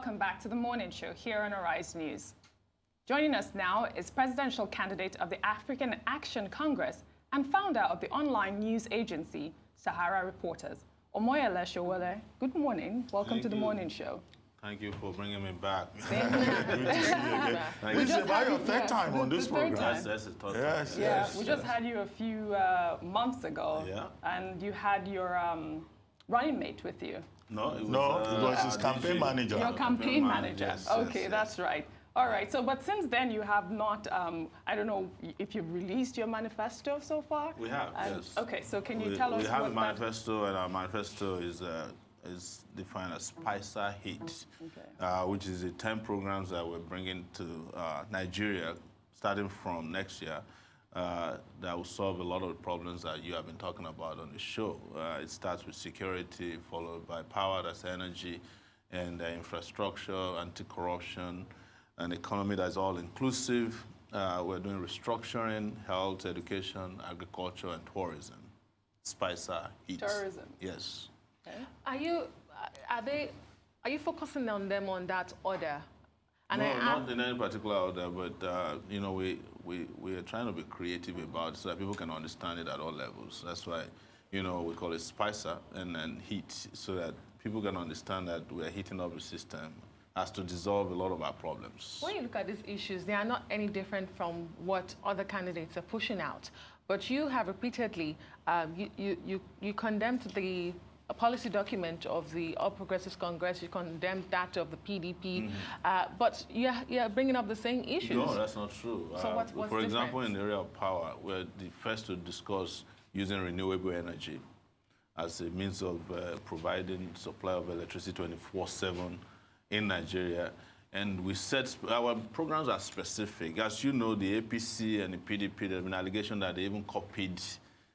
welcome back to the morning show here on Arise News. Joining us now is presidential candidate of the African Action Congress and founder of the online news agency, Sahara Reporters, Omoyele Sowore. Good morning. Welcome to the morning show. Thank you for bringing me back. Good to see you again. This is about your third time on this program. That's Yes, Yeah, yes. we just had you a few months ago, and you had your running mate with you. No, it was his campaign manager. Your campaign manager. Yes, Okay, yes, that's right. All right. So, but since then, you have not. I don't know if you've released your manifesto so far. We have. Yes. Okay. So, can you tell us? We have what a manifesto, and our manifesto is defined as Spicer Heat, which is the 10 programs that we're bringing to Nigeria, starting from next year, that will solve a lot of the problems that you have been talking about on the show. It starts with security, followed by power, that's energy, and infrastructure, anti-corruption, an economy that's all-inclusive. We're doing restructuring, health, education, agriculture, and tourism. Spicer Heat. Tourism. Yes. Okay. Are you focusing on them on that order? And no, not in any particular order, but you know, we are trying to be creative about it so that people can understand it at all levels. That's why, you know, we call it Spicer and then Heat, so that people can understand that we are heating up the system as to dissolve a lot of our problems. When you look at these issues, they are not any different from what other candidates are pushing out. But you have repeatedly, you condemned the policy document of the All Progressives Congress, you condemned that of the PDP, but you're bringing up the same issues. No, that's not true. So what's for example, different? in the area of power, we're the first to discuss using renewable energy as a means of providing supply of electricity 24/7 in Nigeria. And we said our programs are specific. As you know, the APC and the PDP, there's been an allegation that they even copied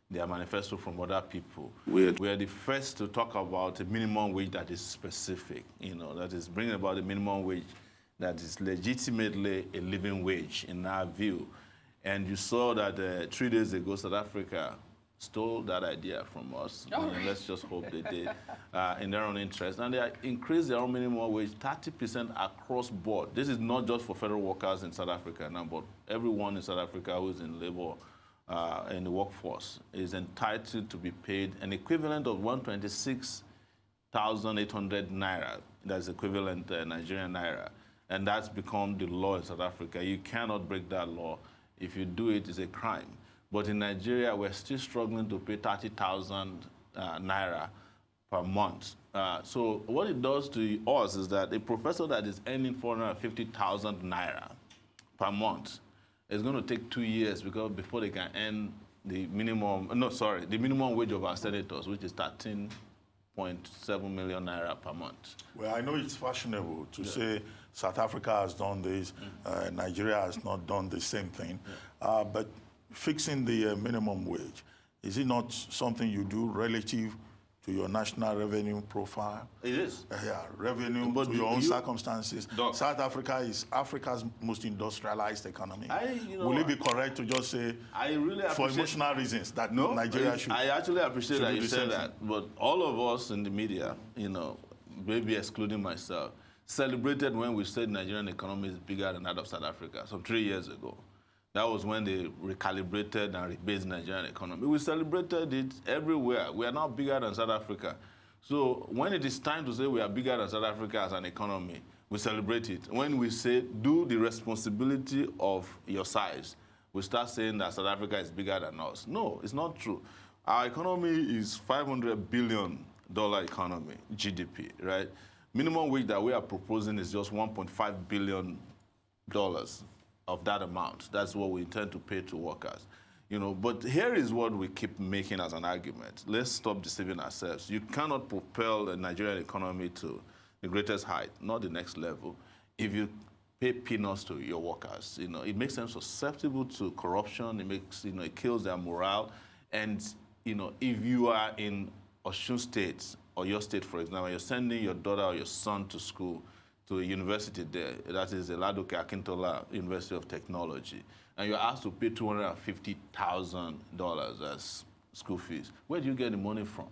their manifesto from other people. We are the first to talk about a minimum wage that is specific, you know, that is bringing about a minimum wage that is legitimately a living wage in our view. And you saw that 3 days ago, South Africa stole that idea from us. And let's just hope they did in their own interest. And they increased their own minimum wage 30% across board. This is not just for federal workers in South Africa now, but everyone in South Africa who is in labor in the workforce is entitled to be paid an equivalent of 126,800 naira. That's equivalent Nigerian naira. And that's become the law in South Africa. You cannot break that law. If you do it, it's a crime. But in Nigeria, we're still struggling to pay 30,000 naira per month. So what it does to us is that a professor that is earning 450,000 naira per month is going to take 2 years before they can earn the minimum wage of our senators, which is 13.7 million naira per month. Well, I know it's fashionable to say South Africa has done this, Nigeria has not done the same thing, but fixing the minimum wage, is it not something you do relative to your national revenue profile? It is. Revenue to your own circumstances. South Africa is Africa's most industrialized economy. Will it be correct to just say, for emotional reasons, that Nigeria should? I actually appreciate that you said that, but all of us in the media, you know, maybe excluding myself, celebrated when we said Nigerian economy is bigger than that of South Africa, some 3 years ago. That was when they recalibrated and rebased the Nigerian economy. We celebrated it everywhere. We are now bigger than South Africa. So when it is time to say we are bigger than South Africa as an economy, we celebrate it. When we say, do the responsibility of your size, we start saying that South Africa is bigger than us. No, it's not true. Our economy is $500 billion economy, GDP, right? Minimum wage that we are proposing is just $1.5 billion of that amount. That's what we intend to pay to workers. You know, but here is what we keep making as an argument. Let's stop deceiving ourselves. You cannot propel the Nigerian economy to the greatest height, not the next level, if you pay peanuts to your workers. You know, it makes them susceptible to corruption. It makes, you know, it kills their morale. And, you know, if you are in Osun State or your state, for example, you're sending your daughter or your son to school, to a university there, that is the Ladoke Akintola University of Technology, and you're asked to pay $250,000 as school fees. Where do you get the money from?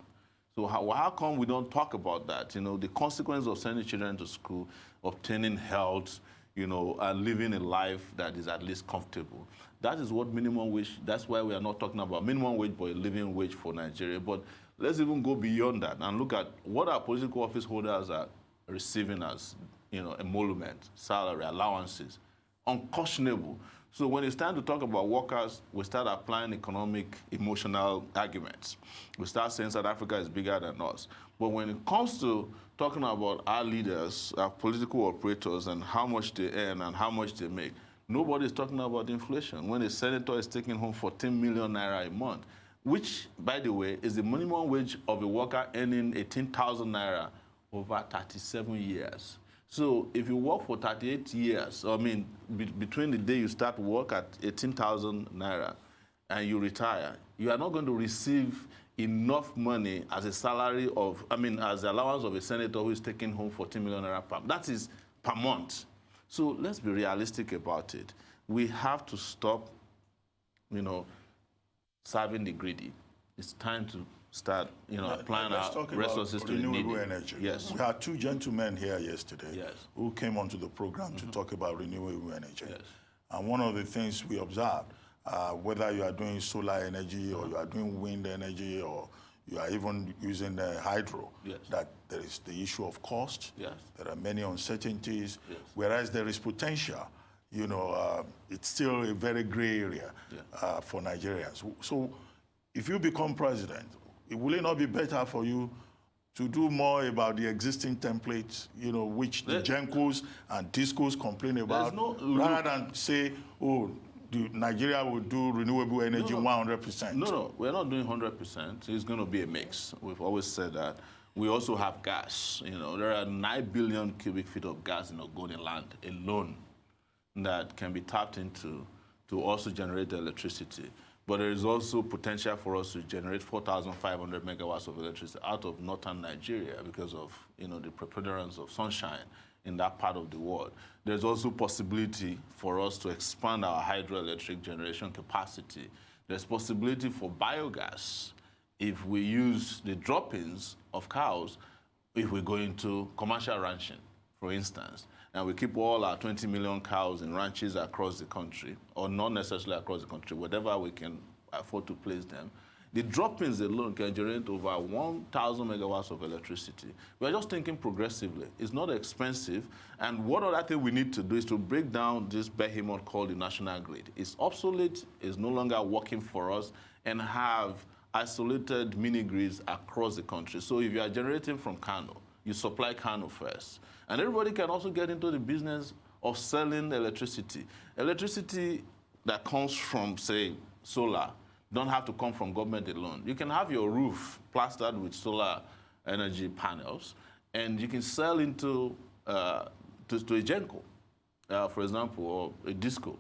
So how come we don't talk about that? You know, the consequence of sending children to school, obtaining health, you know, and living a life that is at least comfortable. That is what minimum wage, that's why we are not talking about minimum wage, but a living wage for Nigeria. But let's even go beyond that and look at what our political office holders are receiving as, you know, emolument, salary, allowances, unconscionable. So when it's time to talk about workers, we start applying economic, emotional arguments. We start saying South Africa is bigger than us. But when it comes to talking about our leaders, our political operators, and how much they earn and how much they make, nobody is talking about inflation. When a senator is taking home 14 million naira a month, which, by the way, is the minimum wage of a worker earning 18,000 naira over 37 years. So if you work for 38 years, I mean, between the day you start work at 18,000 naira and you retire, you are not going to receive enough money as a salary of, I mean, as the allowance of a senator who is taking home 14 million naira per month. That is per month. So let's be realistic about it. We have to stop, you know, serving the greedy. It's time to start, you know, applying our resources to the needy. Renewable energy. Yes. We had two gentlemen here yesterday Yes. who came onto the program to talk about renewable energy. Yes. And one of the things we observed, whether you are doing solar energy or you are doing wind energy or you are even using hydro, Yes. that there is the issue of cost. Yes. There are many uncertainties, Yes. whereas there is potential. You know, it's still a very gray area for Nigerians. So if you become president, will it not be better for you to do more about the existing templates, you know, which the GENCOs and DISCOs complain about, rather than say, oh, Nigeria will do renewable energy 100%? No, we're not doing 100%. It's going to be a mix. We've always said that. We also have gas. You know, there are 9 billion cubic feet of gas in Ogoni land alone that can be tapped into to also generate the electricity. But there is also potential for us to generate 4,500 megawatts of electricity out of northern Nigeria because of, you know, the preponderance of sunshine in that part of the world. There's also possibility for us to expand our hydroelectric generation capacity. There's possibility for biogas if we use the droppings of cows, if we go into commercial ranching, for instance, and we keep all our 20 million cows in ranches across the country, or not necessarily across the country, whatever we can afford to place them, the droppings alone can generate over 1,000 megawatts of electricity. We're just thinking progressively. It's not expensive. And one other thing we need to do is to break down this behemoth called the national grid. It's obsolete, it's no longer working for us, and have isolated mini grids across the country. So if you are generating from Kano, you supply Kano first. And everybody can also get into the business of selling electricity. Electricity that comes from, say, solar don't have to come from government alone. You can have your roof plastered with solar energy panels, and you can sell into to a GENCO, for example, or a DISCO,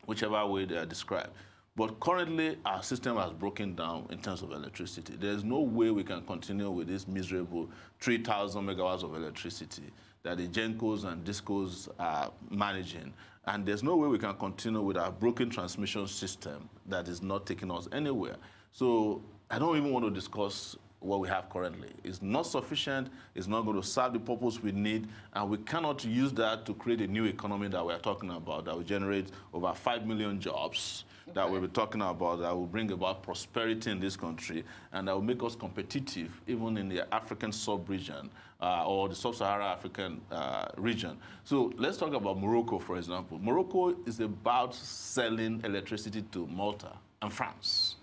whichever way they are described. But currently, our system has broken down in terms of electricity. There's no way we can continue with this miserable 3,000 megawatts of electricity that the GENCOs and DISCOs are managing. And there's no way we can continue with our broken transmission system that is not taking us anywhere. So I don't even want to discuss what we have currently. It's not sufficient, it's not going to serve the purpose we need, and we cannot use that to create a new economy that we're talking about, that will generate over 5 million jobs, that we'll be talking about, that will bring about prosperity in this country, and that will make us competitive even in the African sub-region or the sub-Saharan African region. So let's talk about Morocco, for example. Morocco is about selling electricity to Malta and France.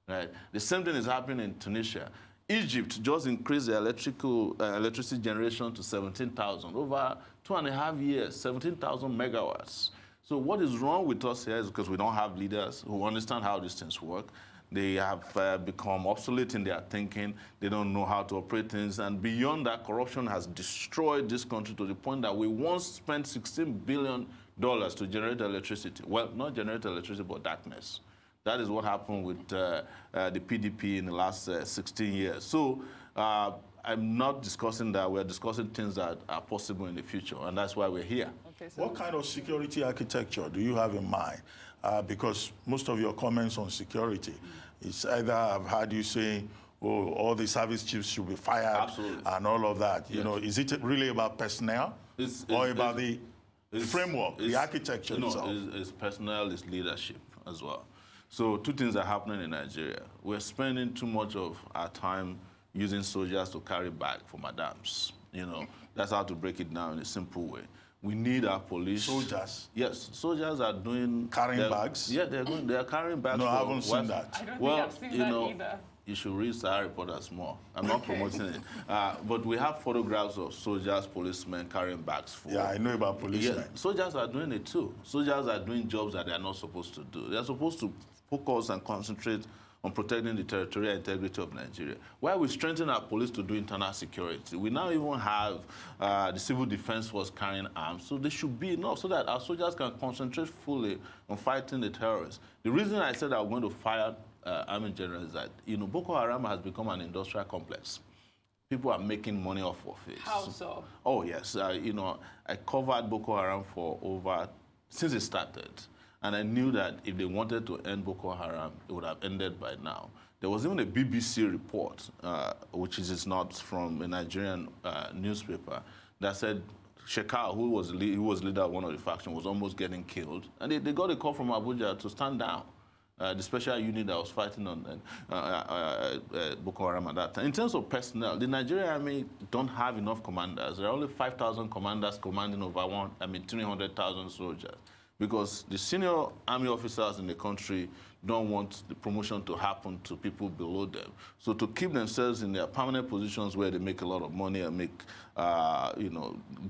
Right? The same thing is happening in Tunisia. Egypt just increased the electricity generation to 17,000. Over 2.5 years, 17,000 megawatts. So what is wrong with us here is because we don't have leaders who understand how these things work. They have become obsolete in their thinking. They don't know how to operate things. And beyond that, corruption has destroyed this country to the point that we once spent $16 billion to generate electricity. Well, not generate electricity, but darkness. That is what happened with the PDP in the last 16 years. So I'm not discussing that. We're discussing things that are possible in the future, and that's why we're here. Okay, so What kind of security architecture do you have in mind? Because most of your comments on security, it's either I've heard you saying, oh, all the service chiefs should be fired Absolutely. and all of that. You Yes. know, is it really about personnel or about the framework, the architecture itself? It's personnel, it's leadership as well. So two things are happening in Nigeria. We're spending too much of our time using soldiers to carry bag for madams. You know, that's how to break it down in a simple way. We need our police. Soldiers? Yes, soldiers are doing... Carrying bags? Yeah, they're carrying bags. No, I for haven't seen West- that. I don't Well, think I've seen you that know, either. you should read Sahara Reporters more. I'm not promoting it. But we have photographs of soldiers, policemen carrying bags for... Yeah, I know about policemen. Yeah, soldiers are doing it too. Soldiers are doing jobs that they are not supposed to do. They're supposed to focus and concentrate on protecting the territorial integrity of Nigeria. While we strengthen our police to do internal security, we now even have the Civil Defense Force carrying arms, so there should be enough so that our soldiers can concentrate fully on fighting the terrorists. The reason I said I'm going to fire Army General is that, you know, Boko Haram has become an industrial complex. People are making money off of it. How so? Oh, yes. You know, I covered Boko Haram since it started. And I knew that if they wanted to end Boko Haram, it would have ended by now. There was even a BBC report, which is not from a Nigerian newspaper, that said Shekau, who was leader of one of the factions, was almost getting killed. And they got a call from Abuja to stand down. The special unit that was fighting on Boko Haram at that time. In terms of personnel, the Nigerian army don't have enough commanders. There are only 5,000 commanders commanding over 300,000 soldiers, because the senior army officers in the country don't want the promotion to happen to people below them. So to keep themselves in their permanent positions where they make a lot of money and make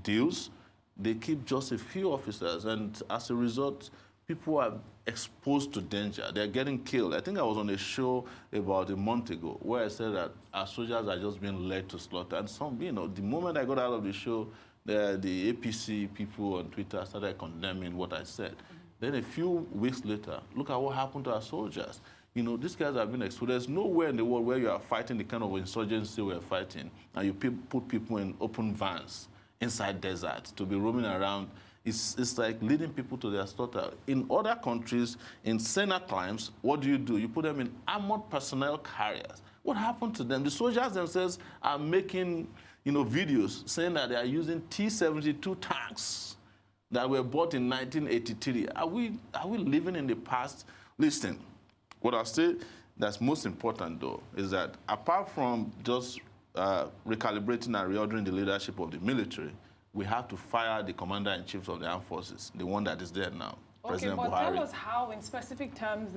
deals, they keep just a few officers, and as a result, people are exposed to danger. They're getting killed. I think I was on a show about a month ago where I said that our soldiers are just being led to slaughter. And some, you know, the moment I got out of the show, the APC people on Twitter started condemning what I said. Then a few weeks later, look at what happened to our soldiers. You know, these guys have been exposed. There's nowhere in the world where you are fighting the kind of insurgency we're fighting, and you put people in open vans inside deserts to be roaming around. It's like leading people to their slaughter. In other countries, in Senate crimes, what do? You put them in armored personnel carriers. What happened to them? The soldiers themselves are making, you know, videos saying that they are using T-72 tanks that were bought in 1983. Are we living in the past? Listen, what I'll say that's most important, though, is that apart from just recalibrating and reordering the leadership of the military, we have to fire the commander-in-chief of the armed forces, the one that is there now, President but Buhari. tell us how, in specific terms,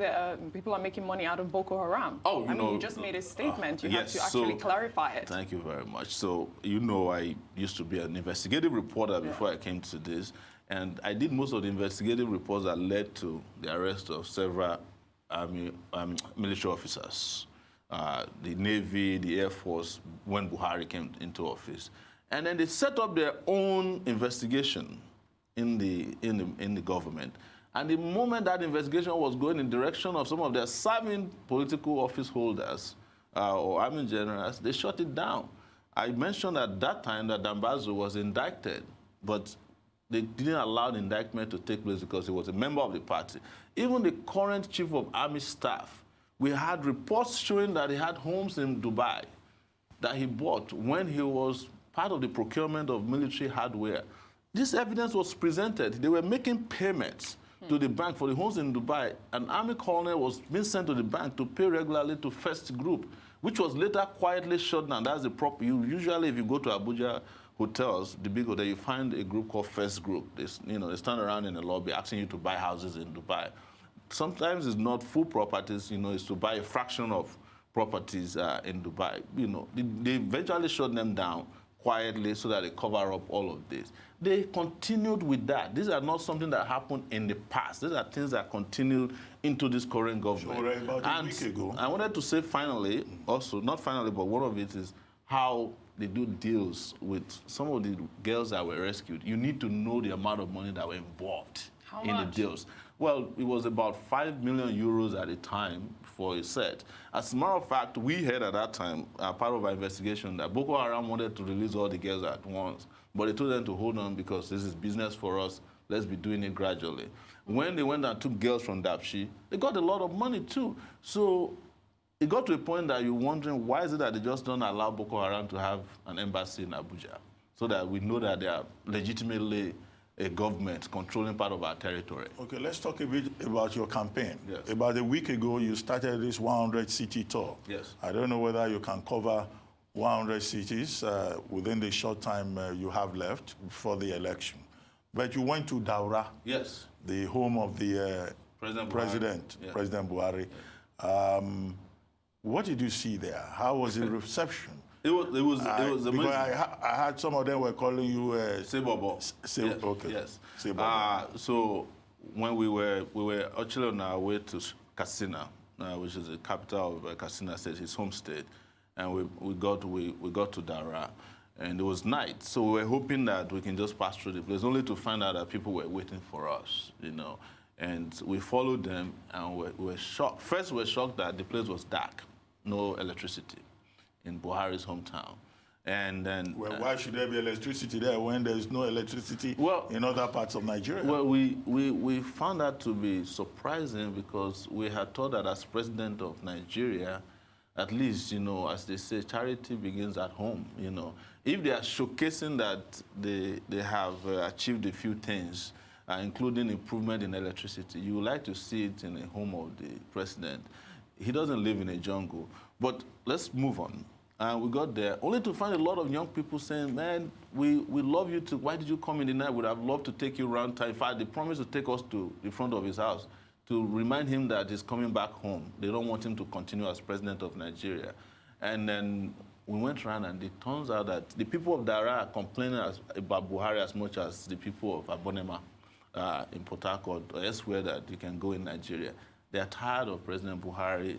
people are making money out of Boko Haram. Oh, I mean, you just made a statement. You have to yes, actually clarify it. Thank you very much. So, you know, I used to be an investigative reporter before I came to this, and I did most of the investigative reports that led to the arrest of several military officers, the Navy, the Air Force, when Buhari came into office. And then they set up their own investigation in the government. And the moment that investigation was going in the direction of some of their serving political office holders or army generals, they shut it down. I mentioned at that time that Dambazo was indicted, but they didn't allow the indictment to take place because he was a member of the party. Even the current chief of army staff, we had reports showing that he had homes in Dubai that he bought when he was part of the procurement of military hardware. This evidence was presented. They were making payments to the bank for the homes in Dubai. An army colonel was being sent to the bank to pay regularly to First Group, which was later quietly shut down. That's the proper. Usually, if you go to Abuja hotels, the big hotel, you find a group called First Group. They stand around in the lobby asking you to buy houses in Dubai. Sometimes it's not full properties. You know, it's to buy a fraction of properties in Dubai. You know, they eventually shut them down quietly so that they cover up all of this. They continued with that. These are not something that happened in the past. These are things that continued into this current government. Sure, about a week ago. I wanted to say finally, also, not finally, but one of it is how they do deals with some of the girls that were rescued. You need to know the amount of money that were involved in the deals. Well, it was about 5 million euros at a time for a set. As a matter of fact, we heard at that time, part of our investigation, that Boko Haram wanted to release all the girls at once, but they told them to hold on because this is business for us. Let's be doing it gradually. When they went and took girls from Dapchi, they got a lot of money too. So it got to a point that you're wondering, why is it that they just don't allow Boko Haram to have an embassy in Abuja, so that we know that they are legitimately a government controlling part of our territory? Okay, let's talk a bit about your campaign. Yes. About a week ago, you started this 100 city tour. Yes. I don't know whether you can cover 100 cities within the short time you have left before the election. But you went to Daura, Yes. the home of the President Buhari. President Buhari. What did you see there? How was the reception? It was Because amazing. I heard some of them were calling you Sebobo. Yes. Okay. Yes. Sebobo. So when we were actually on our way to Katsina, which is the capital of Katsina State, his home state, and we got to Daura, and it was night. So we were hoping that we can just pass through the place, only to find out that people were waiting for us, you know. And we followed them, and we were shocked. First, we were shocked that the place was dark, no electricity in Buhari's hometown. And then... Well, why should there be electricity there when there's no electricity in other parts of Nigeria? Well, we found that to be surprising, because we had thought that as president of Nigeria, at least, you know, as they say, charity begins at home, you know. If they are showcasing that they have achieved a few things, including improvement in electricity, you would like to see it in the home of the president. He doesn't live in a jungle. But let's move on. And we got there, only to find a lot of young people saying, man, we love you too. Why did you come in the night? We'd have loved to take you around town. In fact, they promised to take us to the front of his house to remind him that he's coming back home. They don't want him to continue as president of Nigeria. And then we went around, and it turns out that the people of Daura are complaining about Buhari as much as the people of Abonema in Port Harcourt or elsewhere that you can go in Nigeria. They are tired of President Buhari.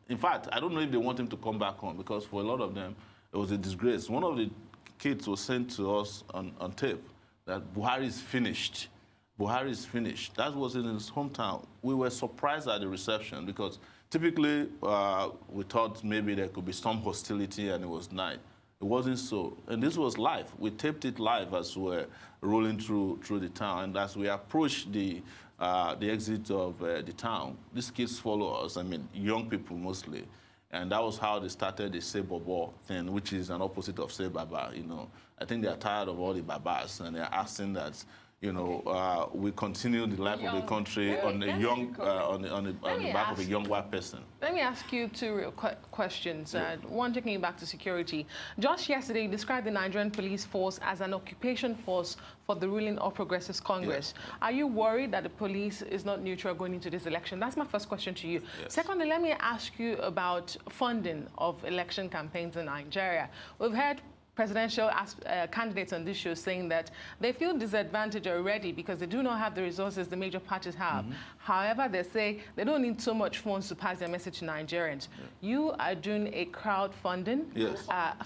In fact, I don't know if they want him to come back home, because for a lot of them, it was a disgrace. One of the kids was sent to us on tape that Buhari is finished. Buhari is finished. That was in his hometown. We were surprised at the reception, because typically we thought maybe there could be some hostility and it was night. It wasn't so. And this was live. We taped it live as we were rolling through the town. And as we approached the exit of the town, these kids follow us, I mean, young people mostly. And that was how they started the Say Bobo thing, which is an opposite of Say Baba, you know. I think they're tired of all the babas, and they're asking that, you know, we continue the life of the country on the back of a young white person. Let me ask you two real questions. One, taking you back to security. Just yesterday, you described the Nigerian police force as an occupation force for the ruling All Progressives Congress. Yes. Are you worried that the police is not neutral going into this election? That's my first question to you. Yes. Secondly, let me ask you about funding of election campaigns in Nigeria. We've heard presidential candidates on this show saying that they feel disadvantaged already because they do not have the resources the major parties have. However, they say they don't need so much funds to pass their message to Nigerians. You are doing a crowdfunding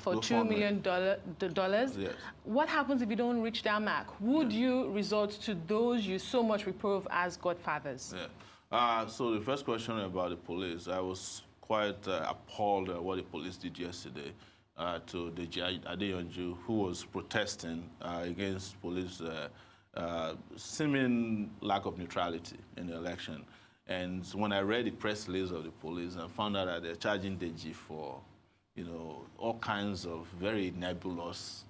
for $2 million. Yes. What happens if you don't reach that mark? Would you resort to those you so much reprove as godfathers? So the first question about the police, I was quite appalled at what the police did yesterday. To Deji Adeyanju, who was protesting against police seeming lack of neutrality in the election. And when I read the press release of the police and found out that they're charging Deji for, you know, all kinds of very nebulous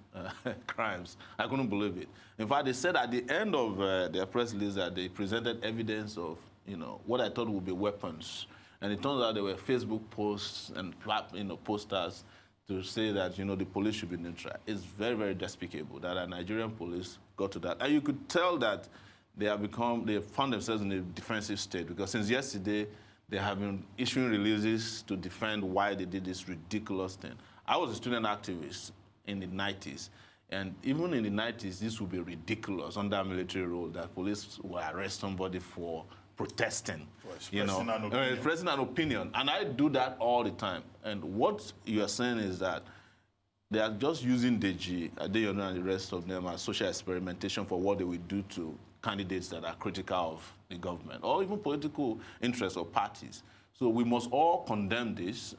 crimes, I couldn't believe it. In fact, they said at the end of their press release that they presented evidence of, you know, what I thought would be weapons. And it turns out there were Facebook posts and, you know, posters to say that, you know, the police should be neutral. It's very, very despicable that a Nigerian police got to that. And you could tell that they found themselves in a defensive state, because since yesterday, they have been issuing releases to defend why they did this ridiculous thing. I was a student activist in the 90s, and even in the 90s, this would be ridiculous under military rule that police will arrest somebody for protesting, expressing an opinion. And I do that all the time. And what you are saying is that they are just using Deji Adeyanju and the rest of them as social experimentation for what they will do to candidates that are critical of the government, or even political interests or parties. So we must all condemn this,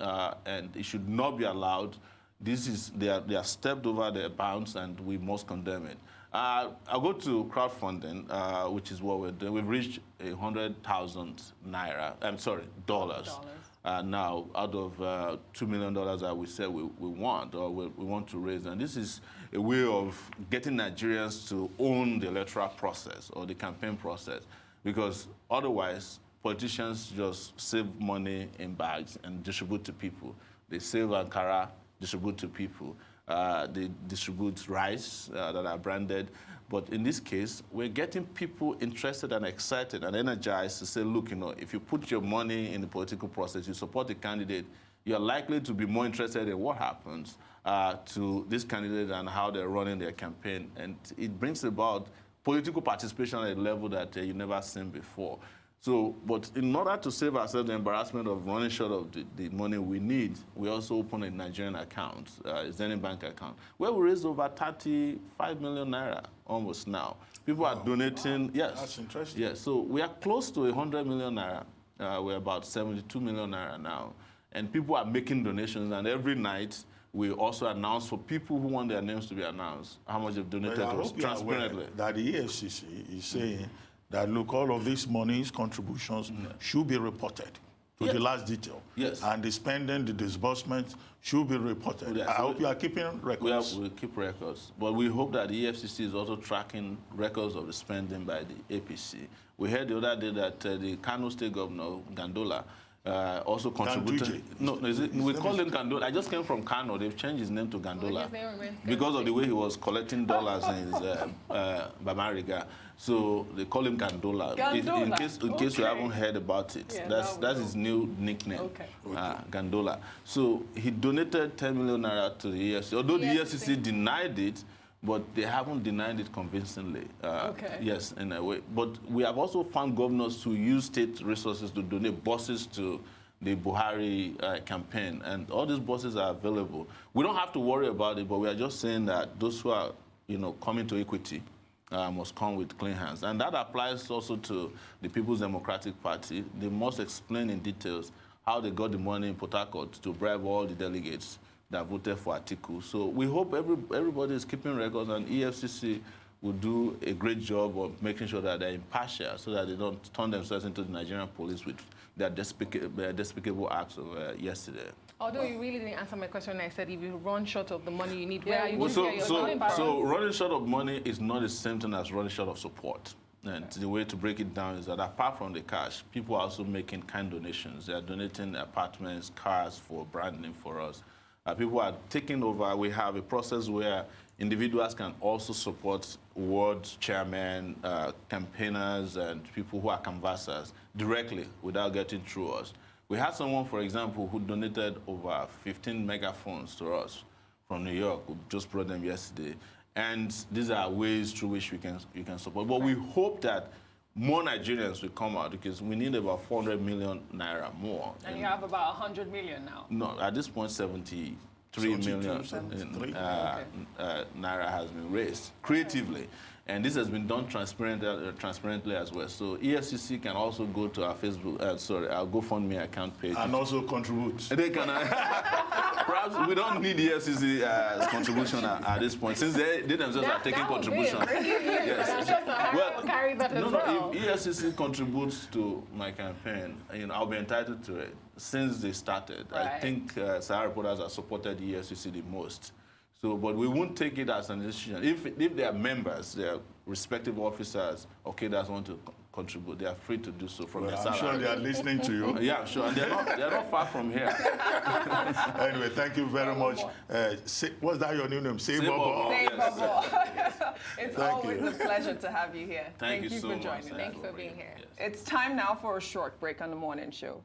and it should not be allowed. They are stepped over their bounds, and we must condemn it. I'll go to crowdfunding, which is what we're doing. We've reached $100,000 dollars now out of $2 million that we said we want or we want to raise. And this is a way of getting Nigerians to own the electoral process or the campaign process, because otherwise politicians just save money in bags and distribute to people. They save Ankara, distribute to people. They distribute rice that are branded. But in this case, we're getting people interested and excited and energized to say, look, if you put your money in the political process, you support a candidate, you're likely to be more interested in what happens to this candidate and how they're running their campaign. And it brings about political participation at a level that you've never seen before. So, but in order to save ourselves the embarrassment of running short of the money we need, we also open a Nigerian account, a Zenith Bank account, where we raised over 35 million naira almost now. People are donating. Wow. Yes. That's interesting. Yes. So we are close to 100 million naira. We're about 72 million naira now. And people are making donations, and every night we also announce for people who want their names to be announced how much they've donated to us transparently. That the EFCC is saying that, look, all of these monies, contributions should be reported to the last detail. Yes. And the spending, the disbursements should be reported. Yes. I hope you are keeping records. We keep records. But we hope that the EFCC is also tracking records of the spending by the APC. We heard the other day that the Kano State Governor, Gandola, also contributed. We call him Gandola. I just came from Kano. They've changed his name to Gandola because of the way he was collecting dollars in his Bamariga. So they call him Gandola. In case you haven't heard about it, that's his new nickname, Gandola. So he donated 10 million naira to the EFCC. Although the EFCC denied it, but they haven't denied it convincingly. Yes, in a way. But we have also found governors who use state resources to donate buses to the Buhari campaign, and all these buses are available. We don't have to worry about it, but we are just saying that those who are, coming to equity must come with clean hands. And that applies also to the People's Democratic Party. They must explain in details how they got the money in Port Harcourt to bribe all the delegates that voted for Atiku. So we hope everybody is keeping records, and EFCC will do a great job of making sure that they're impartial so that they don't turn themselves into the Nigerian police with their despicable acts of yesterday. Although you really didn't answer my question, I said if you run short of the money you need, where are you going to get your money from? So running short of money is not the same thing as running short of support. And the way to break it down is that apart from the cash, people are also making kind donations. They are donating apartments, cars for branding for us. People are taking over. We have a process where individuals can also support ward chairmen, campaigners, and people who are canvassers directly without getting through us. We had someone, for example, who donated over 15 megaphones to us from New York. We just brought them yesterday. And these are ways through which you can support. But we hope that more Nigerians will come out, because we need about 400 million naira more. And you have about 100 million now. No, at this point, 73 million naira has been raised creatively. And this has been done transparently as well. So EFCC can also go to our Facebook, our GoFundMe account page. And also contribute. They can, perhaps we don't need EFCC's contribution at this point, since they themselves are taking contribution. Yes. Well, carry that as well. If EFCC contributes to my campaign, I'll be entitled to it. Since they started, right. I think Sahara Reporters have supported the EFCC the most. So, but we won't take it as an institution. If they are members, they are respective officers, that want to contribute, they are free to do so from their salary. I'm sure they are listening to you. Yeah, I'm sure. And they're not far from here. Anyway, thank you very much. What's that your new name? Seibobo. Seibobo. It's always a pleasure to have you here. Thank you so for much. joining us. Thanks for being here. It's time now for a short break on the morning show.